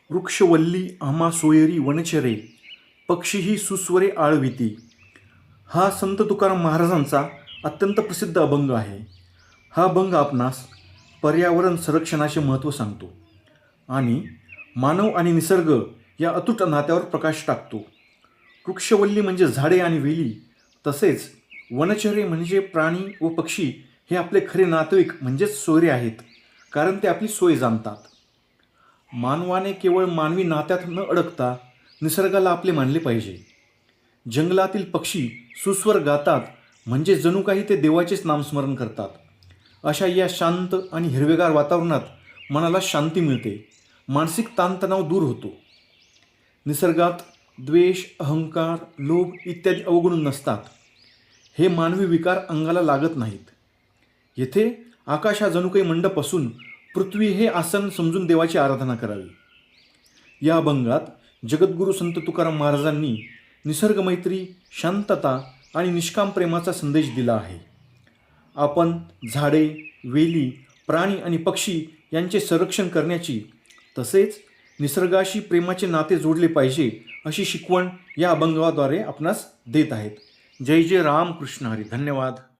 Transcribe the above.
वृक्षवल्ली आम्हा सोयरी वनचरे, पक्षीही सुस्वरे आळविती. हा संत तुकाराम महाराजांचा अत्यंत प्रसिद्ध अभंग आहे. हा अभंग आपणास पर्यावरण संरक्षणाचे महत्त्व सांगतो आणि मानव आणि निसर्ग या अतूट नात्यावर प्रकाश टाकतो. वृक्षवल्ली म्हणजे झाडे आणि वेली, तसेच वनचरे म्हणजे प्राणी व पक्षी हे आपले खरे नातेवाईक म्हणजेच सोयरे आहेत, कारण ते आपली सोय जाणतात. मानवाने केवळ मानवी नात्यात न अडकता निसर्गाला आपले मानले पाहिजे. जंगलातील पक्षी सुस्वर गातात म्हणजे जणू काही ते देवाचेच नामस्मरण करतात. अशा या शांत आणि हिरवेगार वातावरणात मनाला शांती मिळते, मानसिक ताणतणाव दूर होतो. निसर्गात द्वेष, अहंकार, लोभ इत्यादी अवगुण नसतात. हे मानवी विकार अंगाला लागत नाहीत. येथे आकाश हा जणू काही मंडप असून पृथ्वी हे आसन समजून देवाची आराधना करावी. या अभंगात जगद्गुरू संत तुकाराम महाराजांनी निसर्गमैत्री, शांतता आणि निष्काम प्रेमाचा संदेश दिला आहे. आपण झाडे, वेली, प्राणी आणि पक्षी यांचे संरक्षण करण्याची, तसेच निसर्गाशी प्रेमाचे नाते जोडले पाहिजे अशी शिकवण या अभंगाद्वारे आपणास देत आहेत. जय जय राम कृष्ण हरी. धन्यवाद.